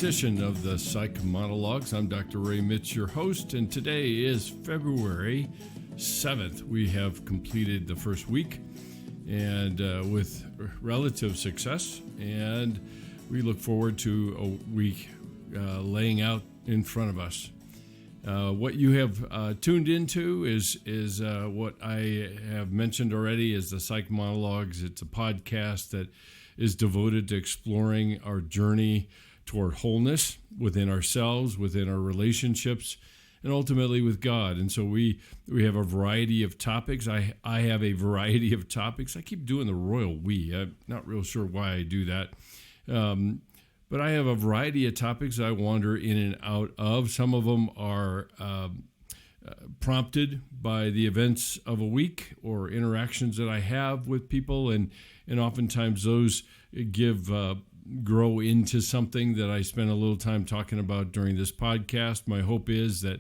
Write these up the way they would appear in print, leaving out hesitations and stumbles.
edition of the Psych Monologues. I'm Dr. Ray Mitch, your host, and today is February 7th. We have completed the first week and with relative success, and we look forward to a week laying out in front of us. What you have tuned into is what I have mentioned already is the Psych Monologues. It's a podcast that is devoted to exploring our journey toward wholeness within ourselves, within our relationships, and ultimately with God. And so we have a variety of topics. I have a variety of topics. I keep doing the royal we. I'm not real sure why I do that. But I have a variety of topics I wander in and out of. Some of them are prompted by the events of a week or interactions that I have with people, and oftentimes those grow into something that I spend a little time talking about during this podcast. My hope is that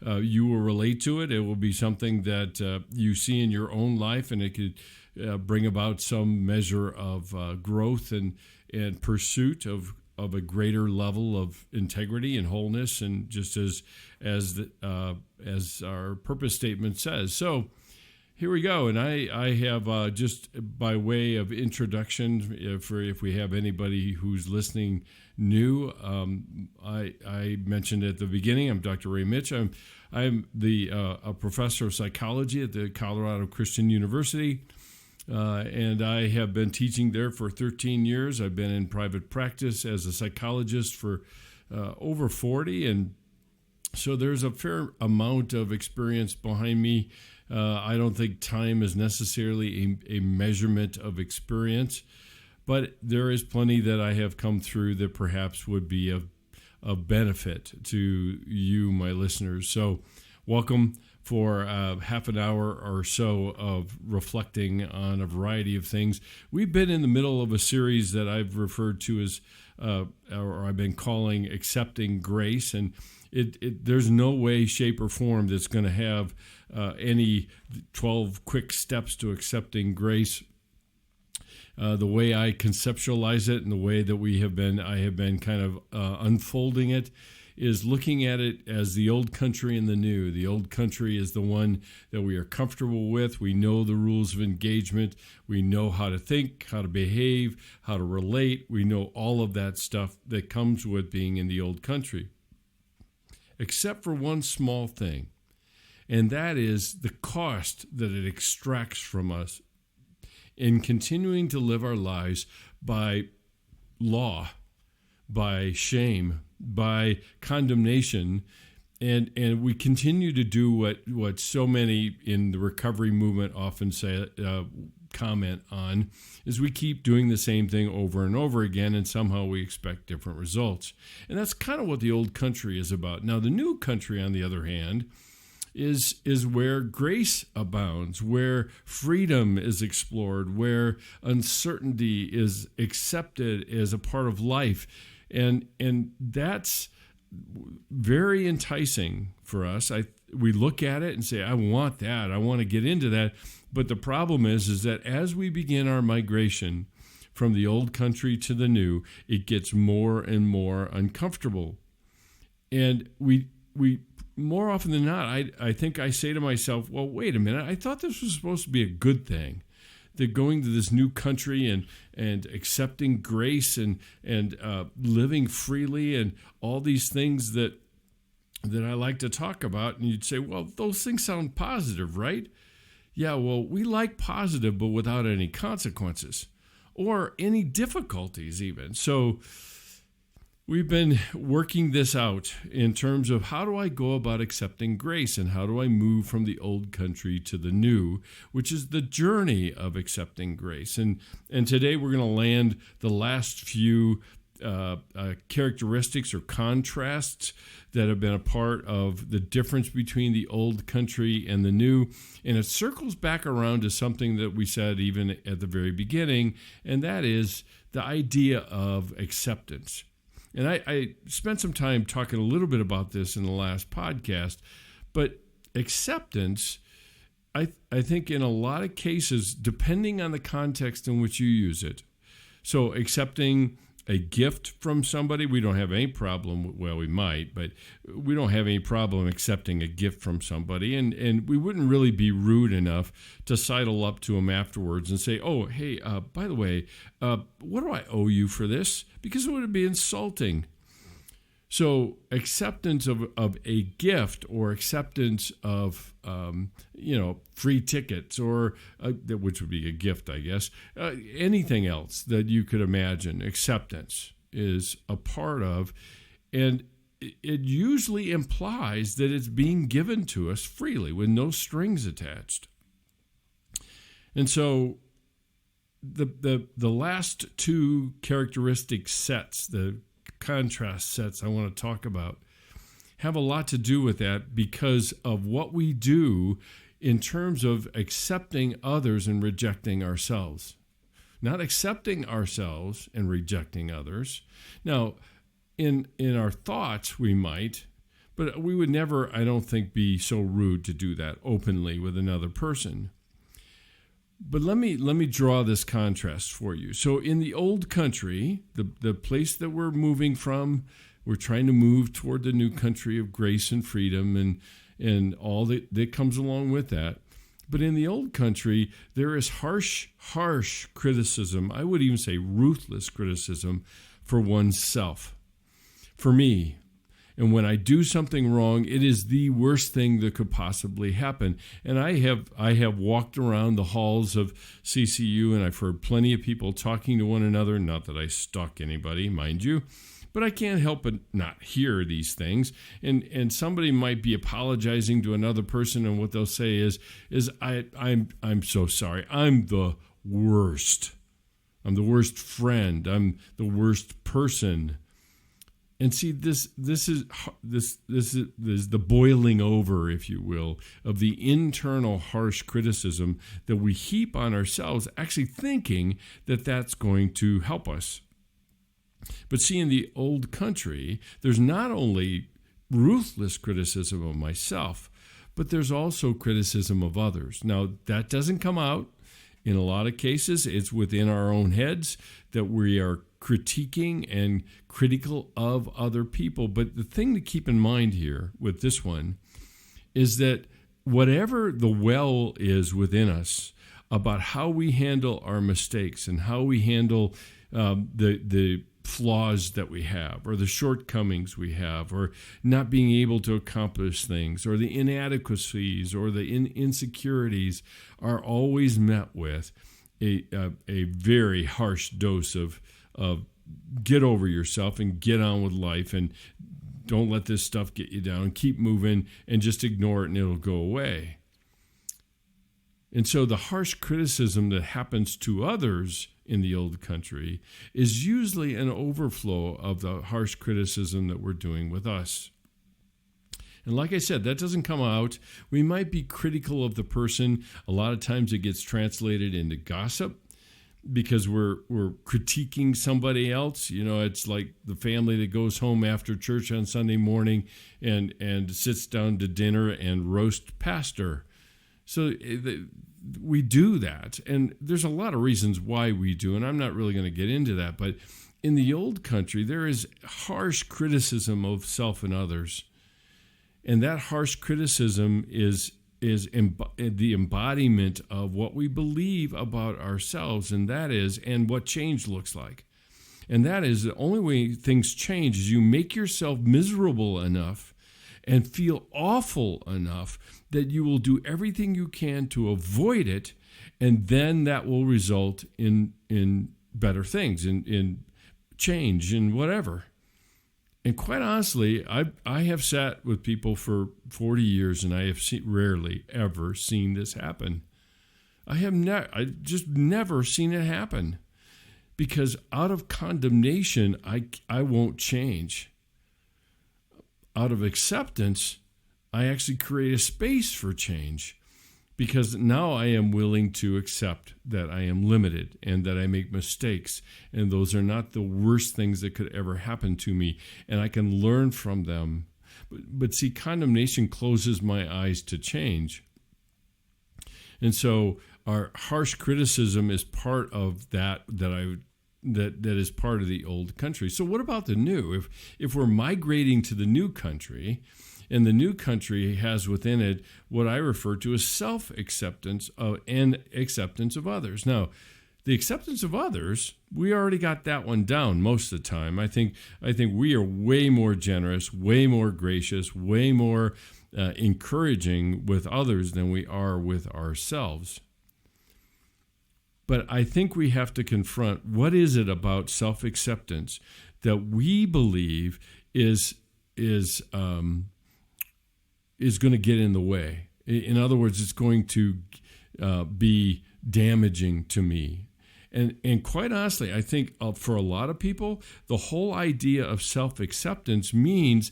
you will relate to it. It will be something that you see in your own life, and it could bring about some measure of growth and pursuit of a greater level of integrity and wholeness, and just as our purpose statement says. So here we go, and I have just by way of introduction, if we have anybody who's listening new, I mentioned at the beginning, I'm Dr. Ray Mitch. I'm a professor of psychology at the Colorado Christian University. And I have been teaching there for 13 years. I've been in private practice as a psychologist for over 40. And so there's a fair amount of experience behind me. I don't think time is necessarily a measurement of experience, but there is plenty that I have come through that perhaps would be of benefit to you, my listeners. So welcome for half an hour or so of reflecting on a variety of things. We've been in the middle of a series that I've referred to as, or I've been calling Accepting Grace, and there's no way, shape, or form that's going to have any 12 quick steps to accepting grace. The way I conceptualize it and the way that I have been kind of unfolding it is looking at it as the old country and the new. The old country is the one that we are comfortable with. We know the rules of engagement. We know how to think, how to behave, how to relate. We know all of that stuff that comes with being in the old country. Except for one small thing, and that is the cost that it extracts from us in continuing to live our lives by law, by shame, by condemnation, and we continue to do what so many in the recovery movement often say, comment on, is we keep doing the same thing over and over again, and somehow we expect different results. And that's kind of what the old country is about. Now, the new country, on the other hand, is where grace abounds, where freedom is explored, where uncertainty is accepted as a part of life. And that's very enticing for us. We look at it and say, I want that. I want to get into that. But the problem is that as we begin our migration from the old country to the new, it gets more and more uncomfortable. And we more often than not, I think I say to myself, well, wait a minute. I thought this was supposed to be a good thing. That going to this new country and accepting grace and living freely and all these things that I like to talk about. And you'd say, well, those things sound positive, right? Yeah, well, we like positive, but without any consequences or any difficulties even. So we've been working this out in terms of how do I go about accepting grace and how do I move from the old country to the new, which is the journey of accepting grace. And today we're going to land the last few characteristics or contrasts that have been a part of the difference between the old country and the new. And it circles back around to something that we said even at the very beginning, and that is the idea of acceptance. And I spent some time talking a little bit about this in the last podcast, but acceptance, I think in a lot of cases, depending on the context in which you use it, so accepting a gift from somebody, we don't have any problem. Well, we might, but we don't have any problem accepting a gift from somebody. And we wouldn't really be rude enough to sidle up to them afterwards and say, oh, hey, by the way, what do I owe you for this? Because it would be insulting. So acceptance of a gift or acceptance of, free tickets or which would be a gift, I guess, anything else that you could imagine, acceptance is a part of. And it usually implies that it's being given to us freely with no strings attached. And so the last two characteristic sets, the contrast sets I want to talk about, have a lot to do with that because of what we do in terms of accepting others and rejecting ourselves. Not accepting ourselves and rejecting others. Now, in our thoughts we might, but we would never, I don't think, be so rude to do that openly with another person. But let me draw this contrast for you. So in the old country, the place that we're moving from, we're trying to move toward the new country of grace and freedom and all that comes along with that. But in the old country, there is harsh criticism. I would even say ruthless criticism for oneself. For me, and when I do something wrong, it is the worst thing that could possibly happen. And I have walked around the halls of CCU, and I've heard plenty of people talking to one another. Not that I stalk anybody, mind you, but I can't help but not hear these things. And somebody might be apologizing to another person, and what they'll say is I'm so sorry. I'm the worst. I'm the worst friend. I'm the worst person. And see, this is the boiling over, if you will, of the internal harsh criticism that we heap on ourselves, actually thinking that that's going to help us. But see, in the old country, there's not only ruthless criticism of myself, but there's also criticism of others. Now, that doesn't come out. In a lot of cases, it's within our own heads that we are critiquing and critical of other people. But the thing to keep in mind here with this one is that whatever the well is within us about how we handle our mistakes and how we handle the flaws that we have or the shortcomings we have or not being able to accomplish things or the inadequacies or the insecurities are always met with a very harsh dose of get over yourself and get on with life and don't let this stuff get you down. Keep moving and just ignore it and it'll go away. And so the harsh criticism that happens to others in the old country is usually an overflow of the harsh criticism that we're doing with us. And like I said, that doesn't come out. We might be critical of the person. A lot of times it gets translated into gossip because we're critiquing somebody else. You know, it's like the family that goes home after church on Sunday morning and sits down to dinner and roast pastor. So we do that, and there's a lot of reasons why we do, and I'm not really going to get into that, but in the old country, there is harsh criticism of self and others, and that harsh criticism is the embodiment of what we believe about ourselves, and what change looks like. And that is the only way things change is you make yourself miserable enough and feel awful enough that you will do everything you can to avoid it, and then that will result in better things, in change, in whatever. And quite honestly, I have sat with people for 40 years, and I have rarely ever seen this happen. I just never seen it happen, because out of condemnation, I won't change. Out of acceptance, I actually create a space for change, because now I am willing to accept that I am limited and that I make mistakes, and those are not the worst things that could ever happen to me, and I can learn from them. But see, condemnation closes my eyes to change. And so our harsh criticism is part of that I that is part of the old country. So what about the new? If we're migrating to the new country, and the new country has within it what I refer to as self-acceptance and acceptance of others. Now, the acceptance of others, we already got that one down most of the time. I think we are way more generous, way more gracious, way more encouraging with others than we are with ourselves. But I think we have to confront, what is it about self-acceptance that we believe is going to get in the way? In other words, it's going to be damaging to me. And quite honestly, I think for a lot of people, the whole idea of self-acceptance means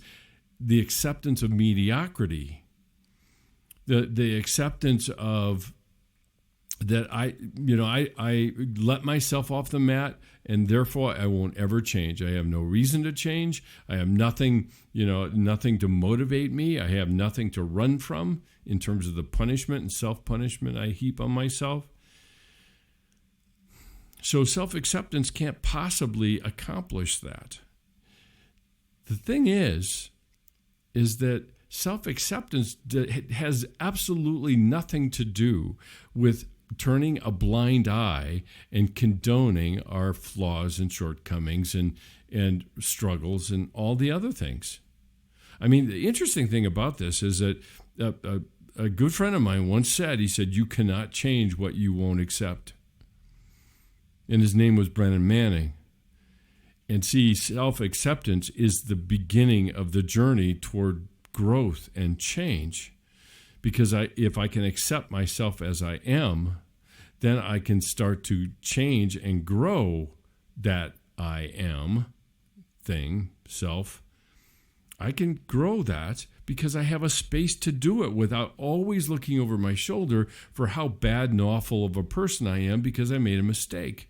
the acceptance of mediocrity, the acceptance of that I let myself off the mat, and therefore I won't ever change. I have no reason to change. I have nothing to motivate me. I have nothing to run from in terms of the punishment and self-punishment I heap on myself. So self-acceptance can't possibly accomplish that. The thing is that self-acceptance has absolutely nothing to do with turning a blind eye and condoning our flaws and shortcomings and struggles and all the other things. I mean, the interesting thing about this is that a good friend of mine once said, he said, "You cannot change what you won't accept." And his name was Brennan Manning. And see, self-acceptance is the beginning of the journey toward growth and change. Because if I can accept myself as I am, then I can start to change and grow that I am thing, self. I can grow that because I have a space to do it without always looking over my shoulder for how bad and awful of a person I am because I made a mistake.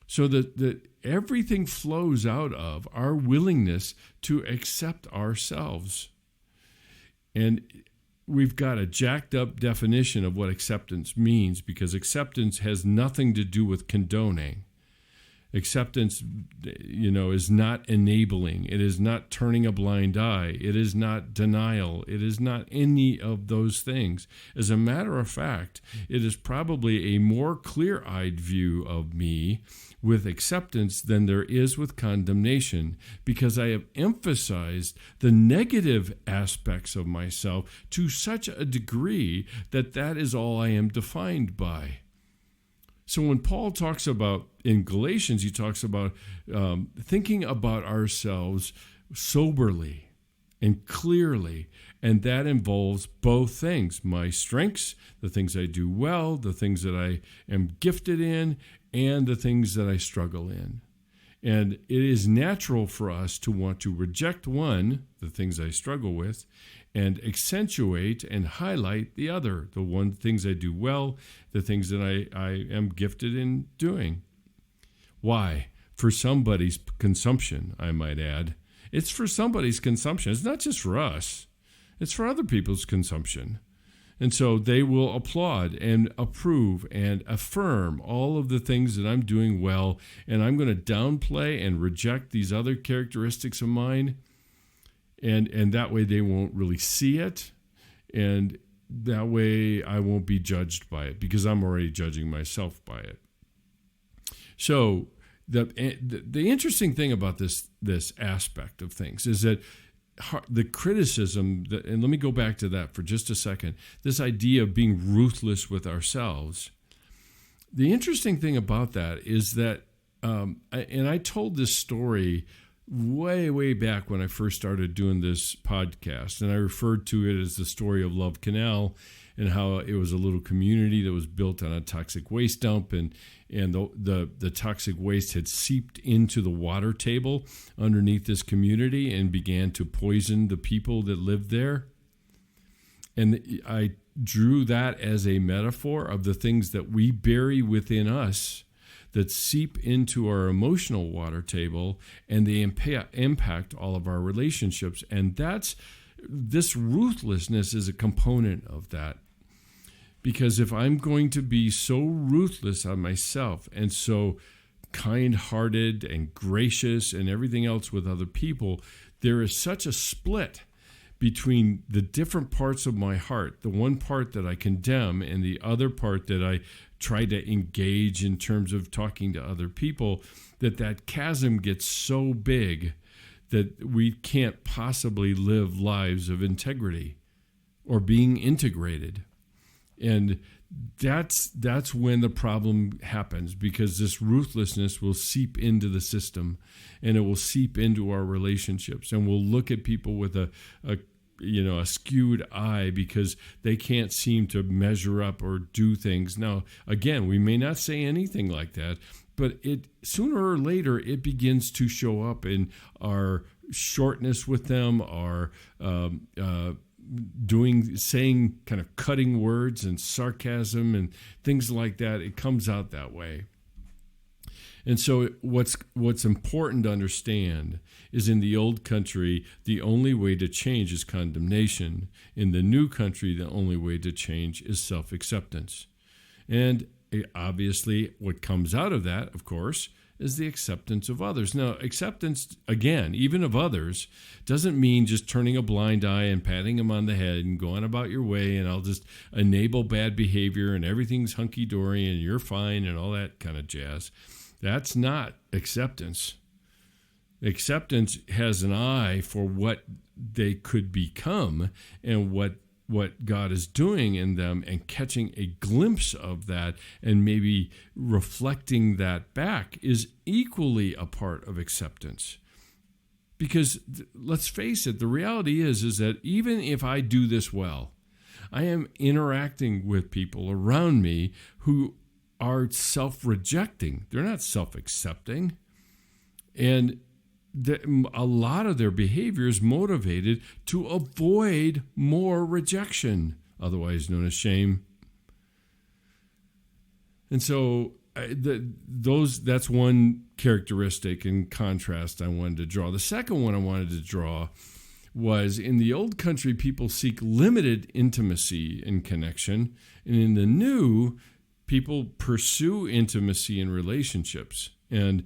So that everything flows out of our willingness to accept ourselves. And we've got a jacked up definition of what acceptance means, because acceptance has nothing to do with condoning. Acceptance, is not enabling. It is not turning a blind eye. It is not denial. It is not any of those things. As a matter of fact, it is probably a more clear-eyed view of me with acceptance than there is with condemnation, because I have emphasized the negative aspects of myself to such a degree that is all I am defined by. So when Paul talks about, in Galatians, he talks about thinking about ourselves soberly and clearly, and that involves both things: my strengths, the things I do well, the things that I am gifted in, and the things that I struggle in. And it is natural for us to want to reject one, the things I struggle with, and accentuate and highlight the other, the things I do well, the things that I am gifted in doing. Why? For somebody's consumption, I might add. It's for somebody's consumption. It's not just for us. It's for other people's consumption. And so they will applaud and approve and affirm all of the things that I'm doing well, and I'm going to downplay and reject these other characteristics of mine, and that way they won't really see it, and that way I won't be judged by it, because I'm already judging myself by it. So the interesting thing about this aspect of things is that the criticism, and let me go back to that for just a second, this idea of being ruthless with ourselves. The interesting thing about that is that, and I told this story way back when I first started doing this podcast, and I referred to it as the story of Love Canal, and how it was a little community that was built on a toxic waste dump, and the toxic waste had seeped into the water table underneath this community and began to poison the people that lived there. And I drew that as a metaphor of the things that we bury within us that seep into our emotional water table, and they impact all of our relationships. And this ruthlessness is a component of that. Because if I'm going to be so ruthless on myself and so kind-hearted and gracious and everything else with other people, there is such a split between the different parts of my heart, the one part that I condemn and the other part that I try to engage in terms of talking to other people, that chasm gets so big that we can't possibly live lives of integrity or being integrated. And that's when the problem happens, because this ruthlessness will seep into the system and it will seep into our relationships, and we'll look at people with a skewed eye because they can't seem to measure up or do things. Now, again, we may not say anything like that, but it sooner or later it begins to show up in our shortness with them, our saying kind of cutting words and sarcasm and things like that. It comes out that way. And so what's important to understand is, in the old country, the only way to change is condemnation. In the new country, the only way to change is self-acceptance. And obviously, what comes out of that, of course, is the acceptance of others. Now, acceptance, again, even of others, doesn't mean just turning a blind eye and patting them on the head and going about your way, and I'll just enable bad behavior and everything's hunky-dory and you're fine and all that kind of jazz. That's not acceptance. Acceptance has an eye for what they could become and what God is doing in them, and catching a glimpse of that and maybe reflecting that back is equally a part of acceptance. Because let's face it, the reality is that even if I do this well, I am interacting with people around me who are self-rejecting. They're not self-accepting. And a lot of their behavior is motivated to avoid more rejection, otherwise known as shame. And so that's one characteristic and contrast I wanted to draw. The second one I wanted to draw was, in the old country, people seek limited intimacy and connection, and in the new, people pursue intimacy in relationships and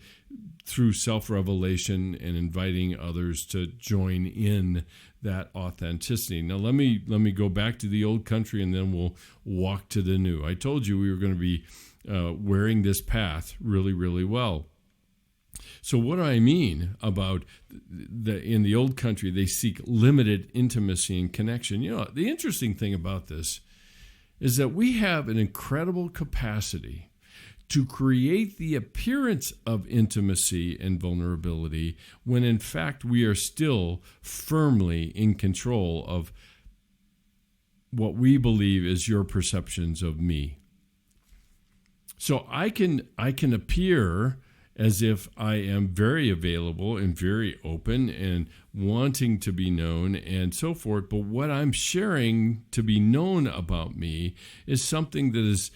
through self-revelation and inviting others to join in that authenticity. Now, let me go back to the old country, and then we'll walk to the new. I told you we were going to be wearing this path really, really well. So what do I mean about in the old country, they seek limited intimacy and connection? You know, the interesting thing about this is that we have an incredible capacity to create the appearance of intimacy and vulnerability when in fact we are still firmly in control of what we believe is your perceptions of me. So I can appear as if I am very available and very open and wanting to be known and so forth. But what I'm sharing to be known about me is something that is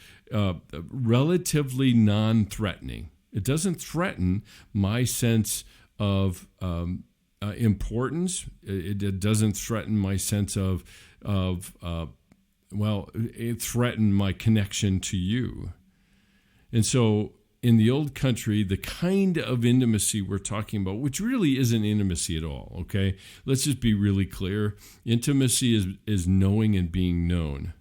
relatively non-threatening. It doesn't threaten my sense of importance. It doesn't threaten my sense of it threatened my connection to you. And so in the old country, the kind of intimacy we're talking about, which really isn't intimacy at all, okay? Let's just be really clear. Intimacy is knowing and being known.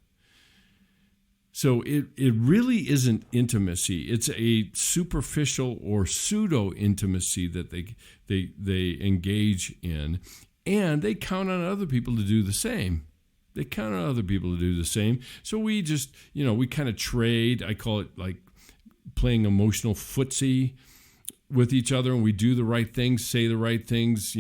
So it really isn't intimacy. It's a superficial or pseudo-intimacy that they engage in, and they count on other people to do the same. So we just, we kind of trade. I call it like playing emotional footsie with each other, and we do the right things, say the right things,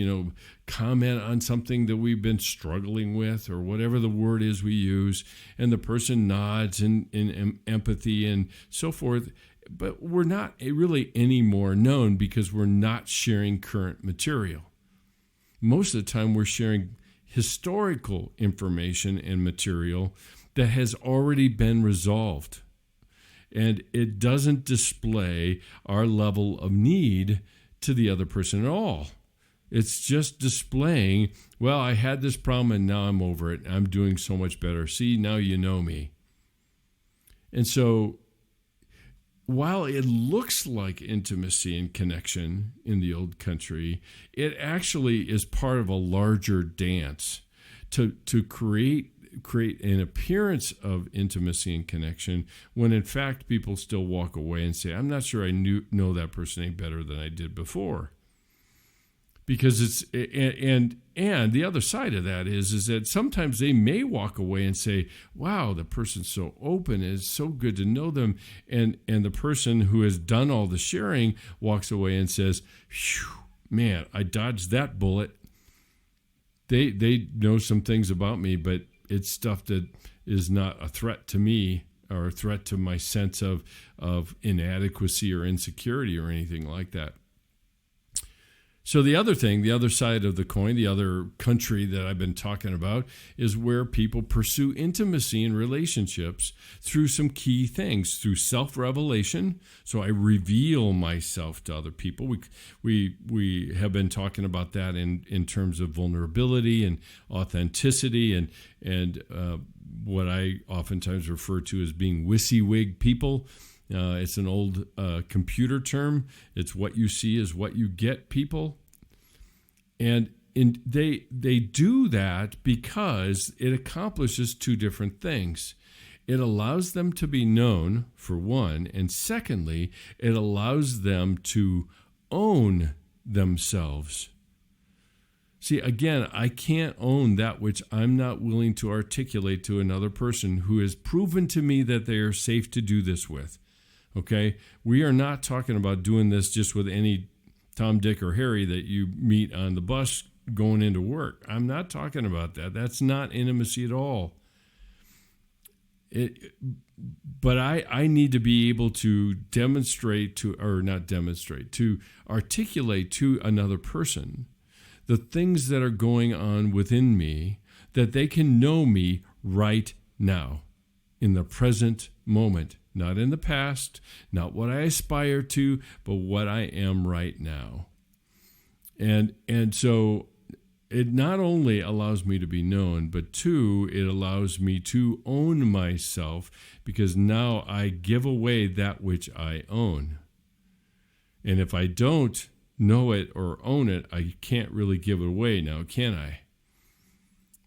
comment on something that we've been struggling with or whatever the word is we use, and the person nods in empathy and so forth. But we're not really any more known because we're not sharing current material. Most of the time we're sharing historical information and material that has already been resolved. And it doesn't display our level of need to the other person at all. It's just displaying, well, I had this problem and now I'm over it. I'm doing so much better. See, now you know me. And so while it looks like intimacy and connection in the old country, it actually is part of a larger dance to create an appearance of intimacy and connection when in fact people still walk away and say, I'm not sure I know that person any better than I did before. Because it's and the other side of that is that sometimes they may walk away and say, wow, the person's so open, it's so good to know them, and the person who has done all the sharing walks away and says, man, I dodged that bullet. They know some things about me, but it's stuff that is not a threat to me or a threat to my sense of inadequacy or insecurity or anything like that. So the other thing, the other side of the coin, the other country that I've been talking about is where people pursue intimacy in relationships through some key things, through self-revelation. So I reveal myself to other people. We have been talking about that in terms of vulnerability and authenticity and what I oftentimes refer to as being WYSIWYG people. It's an old computer term. It's what you see is what you get, people. And they do that because it accomplishes two different things. It allows them to be known, for one, and secondly, it allows them to own themselves. See, again, I can't own that which I'm not willing to articulate to another person who has proven to me that they are safe to do this with. Okay, we are not talking about doing this just with any Tom, Dick, or Harry that you meet on the bus going into work. I'm not talking about that. That's not intimacy at all. But I need to be able to to articulate to another person the things that are going on within me, that they can know me right now, in the present moment. Not in the past, not what I aspire to, but what I am right now. And so it not only allows me to be known, but two, it allows me to own myself, because now I give away that which I own. And if I don't know it or own it, I can't really give it away now, can I?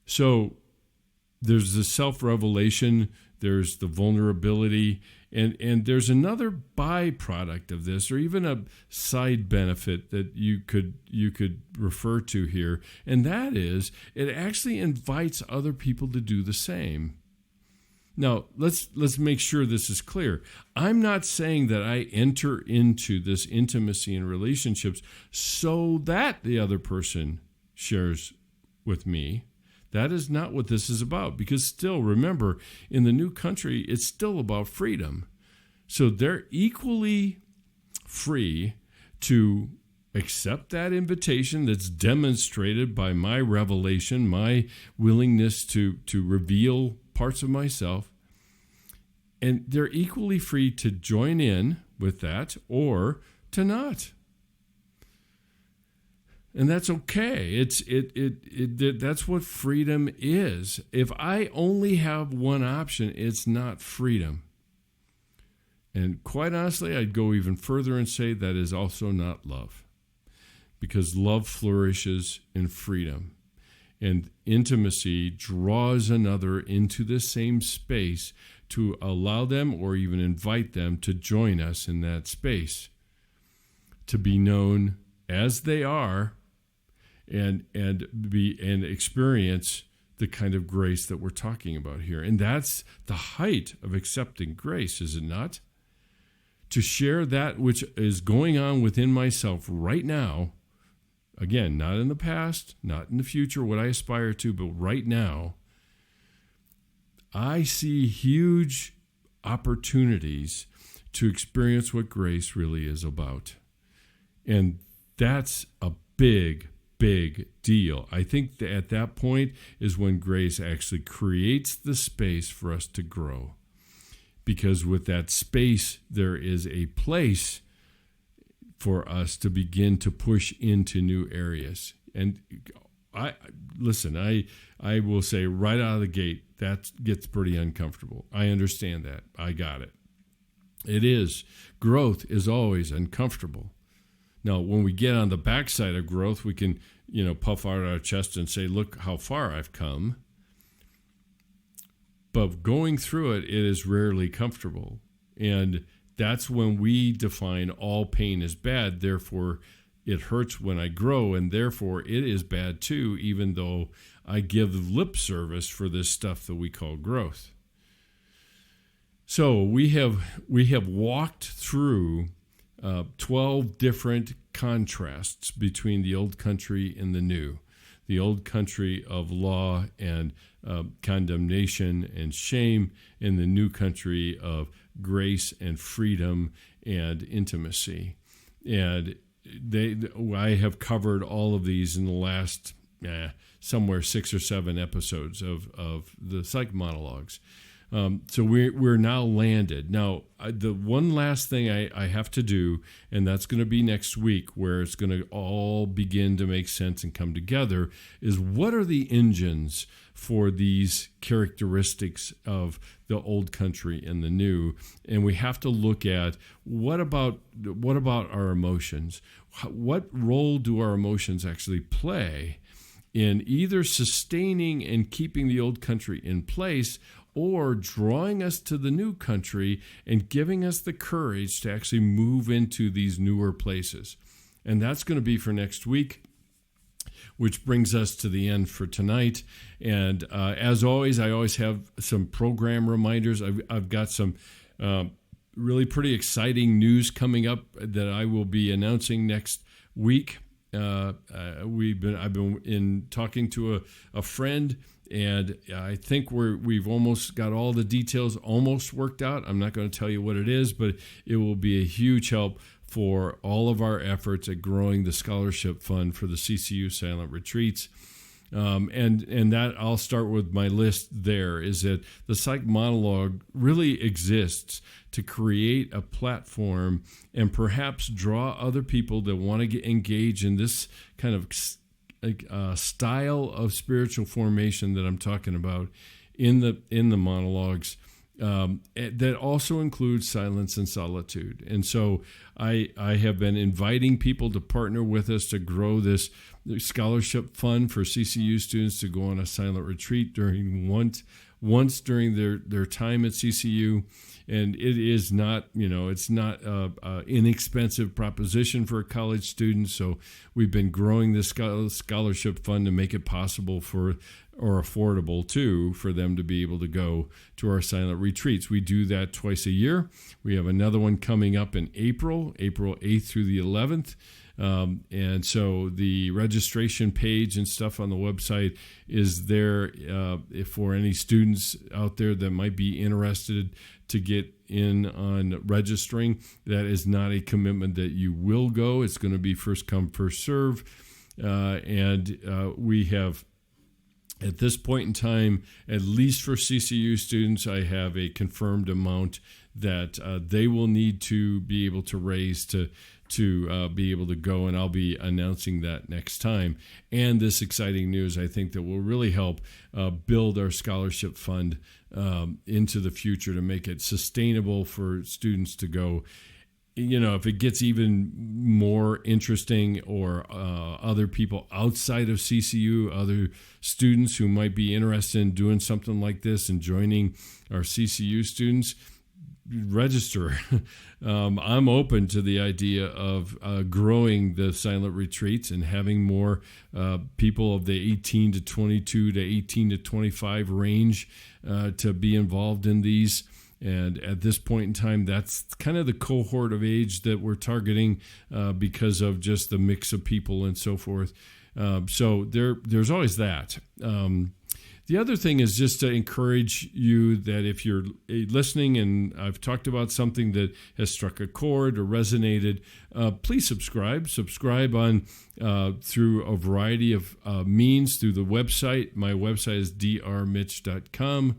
So there's the self-revelation, there's the vulnerability, and there's another byproduct of this, or even a side benefit that you could refer to here, and that is it actually invites other people to do the same. Now, let's make sure this is clear. I'm not saying that I enter into this intimacy and relationships so that the other person shares with me. That is not what this is about, because still, remember, in the new country, it's still about freedom. So they're equally free to accept that invitation that's demonstrated by my revelation, my willingness to reveal parts of myself. And they're equally free to join in with that or to not. And that's okay. That's what freedom is. If I only have one option, it's not freedom. And quite honestly, I'd go even further and say that is also not love. Because love flourishes in freedom. And intimacy draws another into the same space to allow them or even invite them to join us in that space. To be known as they are, and experience the kind of grace that we're talking about here. And that's the height of accepting grace, is it not? To share that which is going on within myself right now, again, not in the past, not in the future, what I aspire to, but right now, I see huge opportunities to experience what grace really is about. And that's a big deal. I think that at that point is when grace actually creates the space for us to grow. Because with that space, there is a place for us to begin to push into new areas. And I will say right out of the gate, that gets pretty uncomfortable. I understand that. I got it. It is. Growth is always uncomfortable. Now, when we get on the backside of growth, we can, puff out our chest and say, look how far I've come. But going through it, it is rarely comfortable. And that's when we define all pain as bad. Therefore, it hurts when I grow, and therefore it is bad too, even though I give lip service for this stuff that we call growth. So we have walked through 12 different contrasts between the old country and the new. The old country of law and condemnation and shame, and the new country of grace and freedom and intimacy. And I have covered all of these in the last somewhere 6 or 7 episodes of the Psych Monologues. So we're now landed. Now, the one last thing I have to do, and that's going to be next week, where it's going to all begin to make sense and come together, is what are the engines for these characteristics of the old country and the new? And we have to look at what about our emotions? What role do our emotions actually play in either sustaining and keeping the old country in place, or drawing us to the new country and giving us the courage to actually move into these newer places? And that's going to be for next week, which brings us to the end for tonight. And as always, I always have some program reminders. I've got some really pretty exciting news coming up that I will be announcing next week. I've been in talking to a friend, and I think we've almost got all the details almost worked out. I'm not going to tell you what it is, but it will be a huge help for all of our efforts at growing the scholarship fund for the CCU Silent Retreats. And that I'll start with my list there, is that the Psych Monologue really exists to create a platform and perhaps draw other people that want to engage in this kind of style of spiritual formation that I'm talking about in the monologues, that also includes silence and solitude. And so I have been inviting people to partner with us to grow this scholarship fund for CCU students to go on a silent retreat during once during their time at CCU. And it is not, it's not an inexpensive proposition for a college student. So we've been growing this scholarship fund to make it possible or affordable too, for them to be able to go to our silent retreats. We do that twice a year. We have another one coming up in April 8th through the 11th. And so the registration page and stuff on the website is there for any students out there that might be interested to get in on registering. That is not a commitment that you will go. It's going to be first come, first serve. And we have, at this point in time, at least for CCU students, I have a confirmed amount that they will need to be able to raise to be able to go, and I'll be announcing that next time. And this exciting news, I think, that will really help build our scholarship fund into the future to make it sustainable for students to go. If it gets even more interesting, or other people outside of CCU, other students who might be interested in doing something like this and joining our CCU students, register. I'm open to the idea of growing the silent retreats and having more people of the 18 to 22 to 18 to 25 range to be involved in these. And at this point in time, that's kind of the cohort of age that we're targeting because of just the mix of people and so forth. So there's always that. The other thing is just to encourage you that if you're listening and I've talked about something that has struck a chord or resonated, please subscribe. Subscribe on through a variety of means through the website. My website is drmitch.com.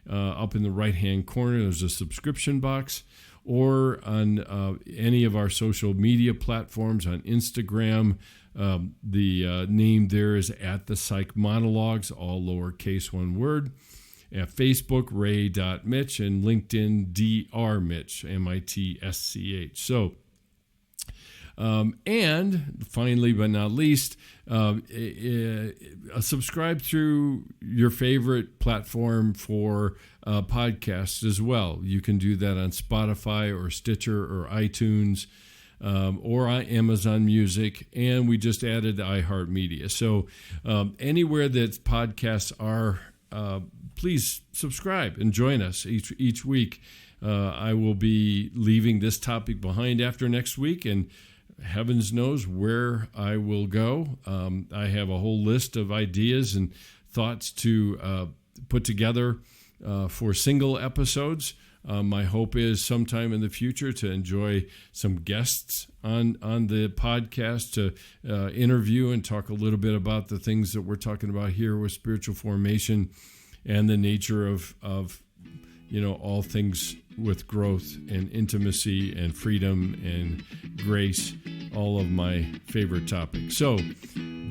Up in the right-hand corner, there's a subscription box, or on any of our social media platforms on Instagram. The name there is @the Psych Monologues, all lowercase, one word. At Facebook, ray.mitch, and LinkedIn, drmitch, M-I-T-S-C-H. So, and finally, but not least, subscribe through your favorite platform for podcasts as well. You can do that on Spotify or Stitcher or iTunes or on Amazon Music, and we just added iHeartMedia. So anywhere that podcasts are, please subscribe and join us each week. I will be leaving this topic behind after next week, and heavens knows where I will go. I have a whole list of ideas and thoughts to put together for single episodes. My hope is sometime in the future to enjoy some guests on the podcast to interview and talk a little bit about the things that we're talking about here with spiritual formation and the nature of all things with growth and intimacy and freedom and grace, all of my favorite topics. So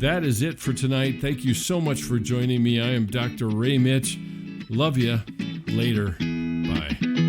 that is it for tonight. Thank you so much for joining me. I am Dr. Ray Mitch. Love you. Later. Bye.